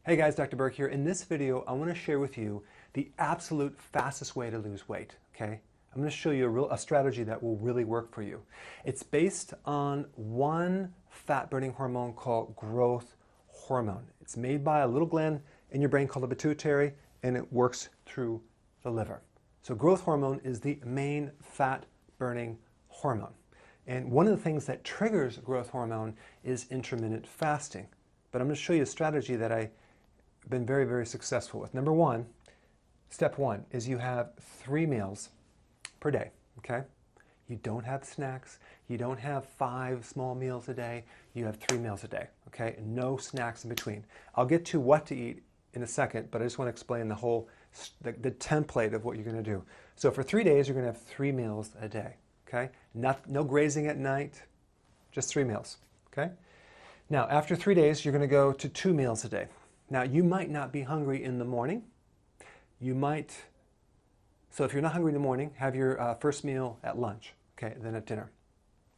Hey guys, Dr.Berg here. In this video, I want to share with you the absolute fastest way to lose weight, okay? I'm going to show you a strategy that will really work for you. It's based on one fat-burning hormone called growth hormone. It's made by a little gland in your brain called the pituitary, and it works through the liver. So growth hormone is the main fat-burning hormone. And one of the things that triggers growth hormone is intermittent fasting. But I'm going to show you a strategy that I've been very, very successful with. Number one, step one is you have 3 meals per day, okay? You don't have snacks. You don't have 5 small meals a day. You have 3 meals a day, okay? No snacks in between. I'll get to what to eat in a second, but I just want to explain the whole, the template of what you're going to do. So for 3 days, you're going to have 3 meals a day, okay? No grazing at night, just 3 meals, okay? Now, after 3 days, you're going to go to 2 meals a day. Now, you might not be hungry in the morning. So if you're not hungry in the morning, have your first meal at lunch, okay, then at dinner,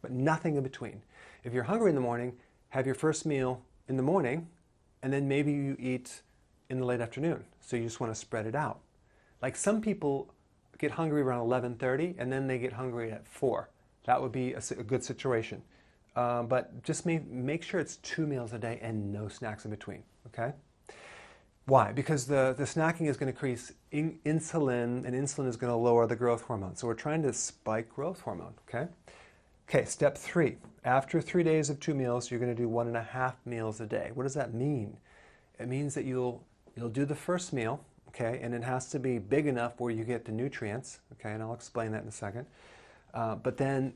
but nothing in between. If you're hungry in the morning, have your first meal in the morning, and then maybe you eat in the late afternoon. So you just want to spread it out. Like some people get hungry around 11:30, and then they get hungry at 4. That would be a good situation. But just make sure it's 2 meals a day and no snacks in between, okay? Why? Because the snacking is going to increase insulin, and insulin is going to lower the growth hormone. So we're trying to spike growth hormone, okay? Okay, step 3. After 3 days of 2 meals, you're going to do 1.5 meals a day. What does that mean? It means that you'll do the first meal, okay, and it has to be big enough where you get the nutrients, okay, and I'll explain that in a second. But then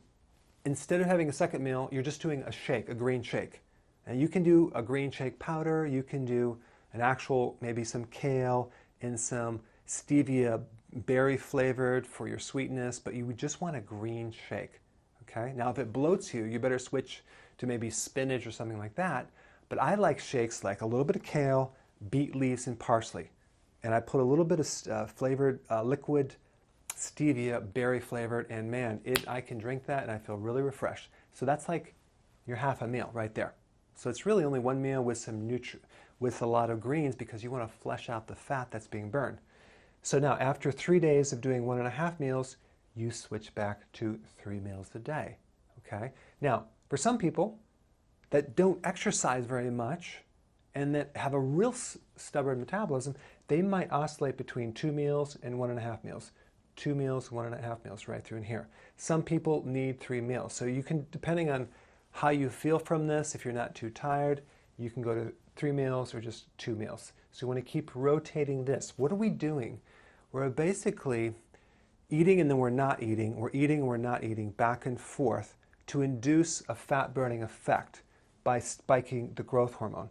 instead of having a second meal, you're just doing a shake, a green shake. And you can do a green shake powder, you can do an actual, maybe some kale and some stevia berry flavored for your sweetness, but you would just want a green shake, okay? Now, if it bloats you, you better switch to maybe spinach or something like that. But I like shakes like a little bit of kale, beet leaves, and parsley. And I put a little bit of flavored liquid stevia berry flavored, and man, I can drink that and I feel really refreshed. So that's like your half a meal right there. So it's really only 1 meal with with a lot of greens, because you want to flesh out the fat that's being burned. So now after 3 days of doing 1.5 meals, you switch back to 3 meals a day, okay? Now, for some people that don't exercise very much and that have a real stubborn metabolism, they might oscillate between 2 meals and 1.5 meals. 2 meals, 1.5 meals, right through in here. Some people need 3 meals. So you can, depending on how you feel from this, if you're not too tired, you can go to 3 meals or just 2 meals. So you want to keep rotating this. What are we doing? We're basically eating and then we're not eating, we're eating and we're not eating, back and forth to induce a fat-burning effect by spiking the growth hormone.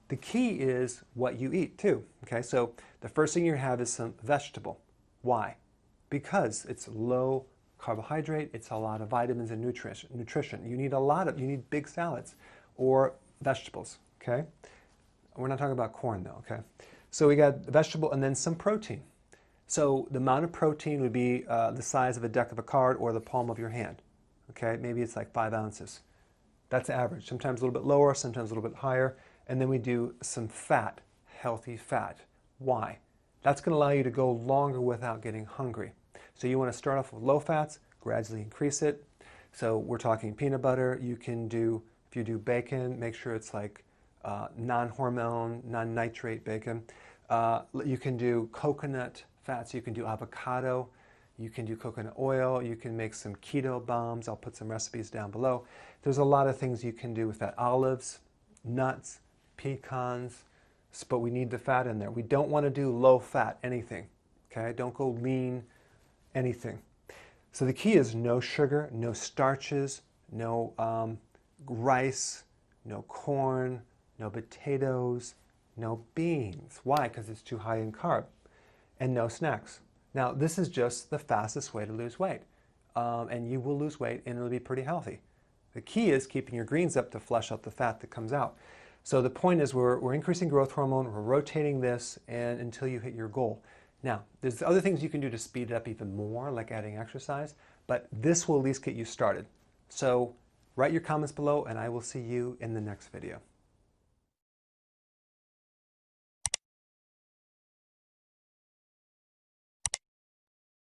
The key is what you eat too, okay? So the first thing you have is some vegetable. Why? Because it's low carbohydrate, it's a lot of vitamins and nutrition. You need big salads or vegetables, okay? We're not talking about corn though, okay? So we got vegetable and then some protein. So the amount of protein would be the size of a deck of a card or the palm of your hand, okay? Maybe it's like 5 ounces. That's average. Sometimes a little bit lower, sometimes a little bit higher. And then we do some fat, healthy fat. Why? That's going to allow you to go longer without getting hungry. So you want to start off with low fats, gradually increase it. So we're talking peanut butter. You can do, if you do bacon, make sure it's like non-hormone, non-nitrate bacon. You can do coconut fats. You can do avocado. You can do coconut oil. You can make some keto bombs. I'll put some recipes down below. There's a lot of things you can do with that. Olives, nuts, pecans, but we need the fat in there. We don't want to do low fat anything, okay? Don't go lean anything. So the key is no sugar, no starches, no rice, no corn, no potatoes, no beans. Why? Because it's too high in carb. And no snacks. Now, this is just the fastest way to lose weight. And you will lose weight and it'll be pretty healthy. The key is keeping your greens up to flush out the fat that comes out. So the point is we're increasing growth hormone, we're rotating this, and until you hit your goal. Now, there's other things you can do to speed it up even more, like adding exercise, but this will at least get you started. So write your comments below, and I will see you in the next video.